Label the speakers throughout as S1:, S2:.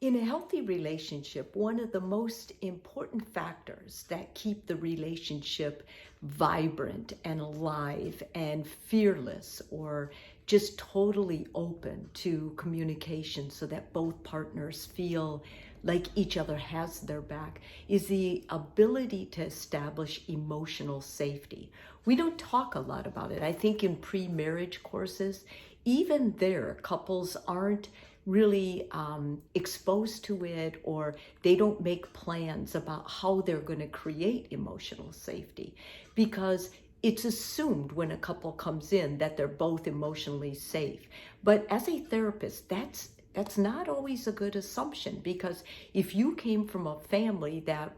S1: In a healthy relationship, one of the most important factors that keep the relationship vibrant and alive and fearless, or just totally open to communication so that both partners feel like each other has their back, is the ability to establish emotional safety. We don't talk a lot about it. I think in pre-marriage courses, even there, couples aren't really exposed to it, or they don't make plans about how they're going to create emotional safety, because it's assumed when a couple comes in that they're both emotionally safe. But as a therapist, that's not always a good assumption, because if you came from a family that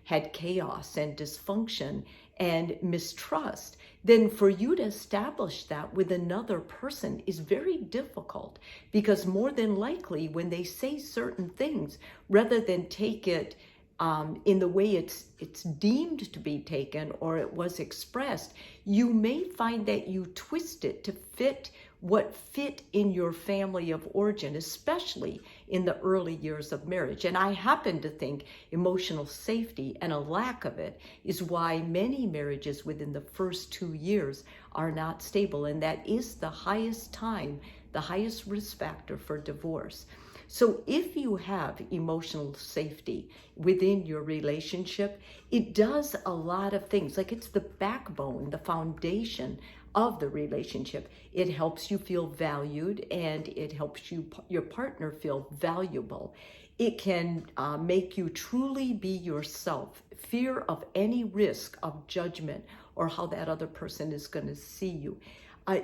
S1: had chaos and dysfunction and mistrust, then for you to establish that with another person is very difficult, because more than likely when they say certain things, rather than take it in the way it's deemed to be taken or it was expressed, you may find that you twist it to fit what fit in your family of origin, especially in the early years of marriage. And I happen to think emotional safety and a lack of it is why many marriages within the first 2 years are not stable. And that is the highest time, the highest risk factor for divorce. So if you have emotional safety within your relationship, it does a lot of things. Like, it's the backbone, the foundation of the relationship. It helps you feel valued, and it helps your partner feel valuable. It can make you truly be yourself. Fear of any risk of judgment or how that other person is going to see you.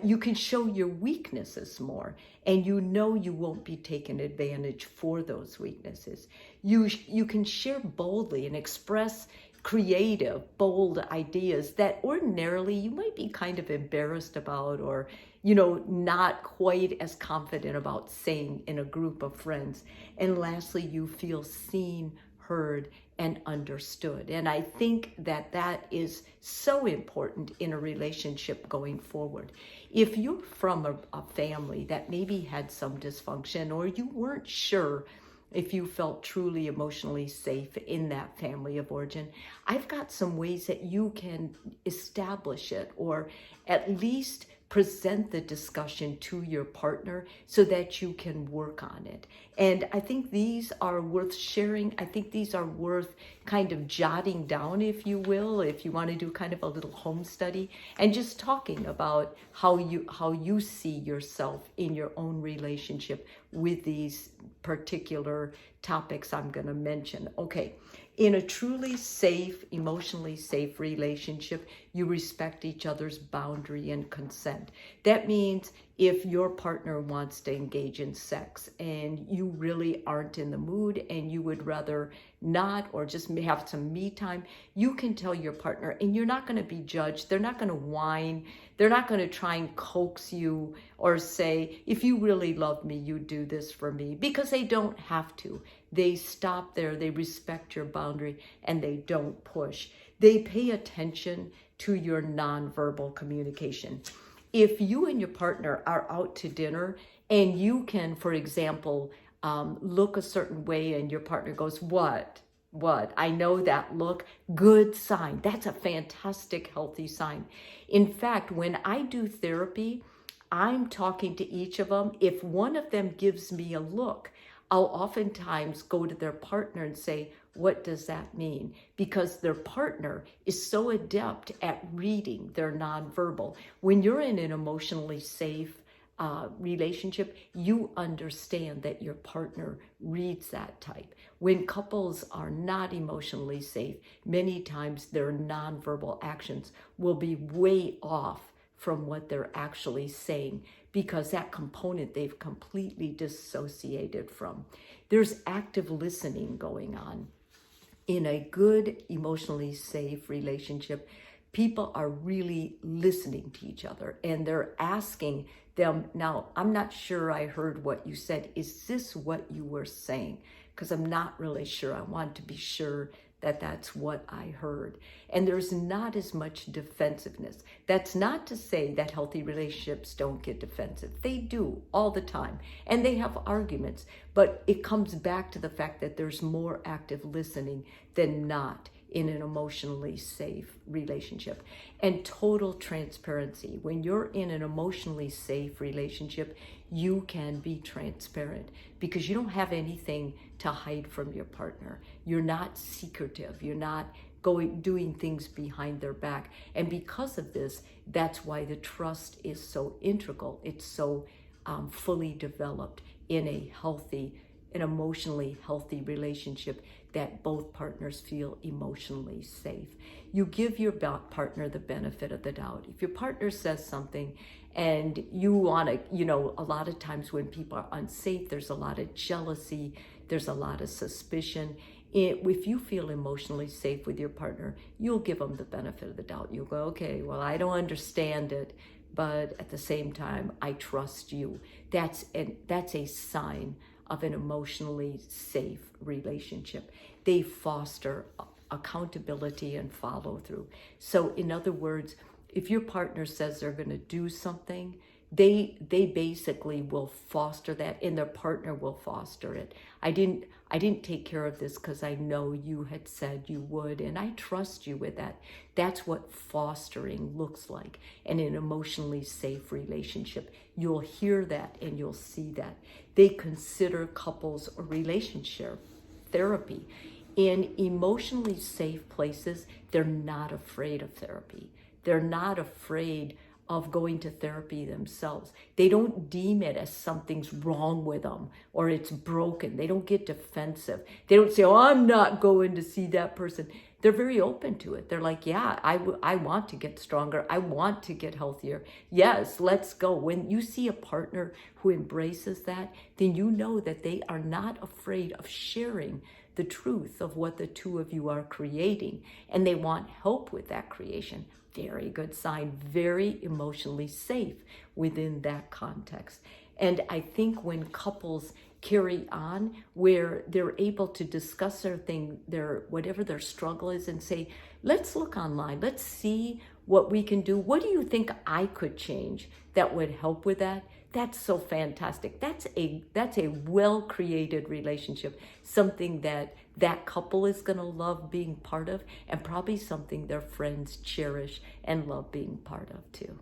S1: You can show your weaknesses more, and you know you won't be taken advantage for those weaknesses. You can share boldly and express creative, bold ideas that ordinarily you might be kind of embarrassed about, or not quite as confident about saying in a group of friends. And lastly, you feel seen, heard, and understood. And I think that is so important in a relationship going forward. If you're from a family that maybe had some dysfunction, or you weren't sure if you felt truly emotionally safe in that family of origin, I've got some ways that you can establish it, or at least present the discussion to your partner so that you can work on it. And I think these are worth sharing. I think these are worth kind of jotting down, if you will, if you want to do kind of a little home study, and just talking about how you see yourself in your own relationship with these particular topics I'm going to mention. Okay. In a truly safe, emotionally safe relationship, you respect each other's boundary and consent. That means if your partner wants to engage in sex and you really aren't in the mood and you would rather not, or just have some me time, you can tell your partner, and you're not going to be judged. They're not going to whine. They're not going to try and coax you or say, if you really love me, you do this for me, because they don't have to. They stop there, they respect your boundary, and they don't push. They pay attention to your nonverbal communication. If you and your partner are out to dinner and you can, for example, look a certain way and your partner goes, what? I know that look. Good sign. That's a fantastic, healthy sign. In fact, when I do therapy, I'm talking to each of them. If one of them gives me a look, I'll oftentimes go to their partner and say, what does that mean? Because their partner is so adept at reading their nonverbal. When you're in an emotionally safe relationship, you understand that your partner reads that type. When couples are not emotionally safe, many times their nonverbal actions will be way off from what they're actually saying, because that component they've completely dissociated from. There's active listening going on. In a good, emotionally safe relationship, people are really listening to each other, and they're asking them, now, I'm not sure I heard what you said. Is this what you were saying? Because I'm not really sure. I want to be sure that that's what I heard. And there's not as much defensiveness. That's not to say that healthy relationships don't get defensive. They do all the time. And they have arguments. But it comes back to the fact that there's more active listening than not in an emotionally safe relationship. And total transparency. When you're in an emotionally safe relationship, you can be transparent because you don't have anything to hide from your partner. You're not secretive. You're not doing things behind their back. And because of this, that's why the trust is so integral. It's so fully developed in an emotionally healthy relationship, that both partners feel emotionally safe. You give your partner the benefit of the doubt. If your partner says something and you want to, a lot of times when people are unsafe, there's a lot of jealousy, there's a lot of suspicion. If you feel emotionally safe with your partner, you'll give them the benefit of the doubt. You'll go, okay, well, I don't understand it, but at the same time, I trust you. That's a sign of an emotionally safe relationship. They foster accountability and follow through. So in other words, if your partner says they're going to do something, they basically will foster that, and their partner will foster it. I didn't take care of this because I know you had said you would, and I trust you with that. That's what fostering looks like in an emotionally safe relationship. You'll hear that and you'll see that. They consider couples or relationship therapy. In emotionally safe places, they're not afraid of therapy. They're not afraid of going to therapy themselves. They don't deem it as something's wrong with them or it's broken. They don't get defensive. They don't say, oh, I'm not going to see that person. They're very open to it. They're like, yeah, I want to get stronger. I want to get healthier. Yes, let's go. When you see a partner who embraces that, then you know that they are not afraid of sharing the truth of what the two of you are creating, and they want help with that creation. Very good sign, very emotionally safe within that context. And I think when couples carry on where they're able to discuss whatever their struggle is, and say, let's look online, let's see what we can do. What do you think I could change that would help with that? That's so fantastic. That's a well-created relationship, something that couple is going to love being part of, and probably something their friends cherish and love being part of too.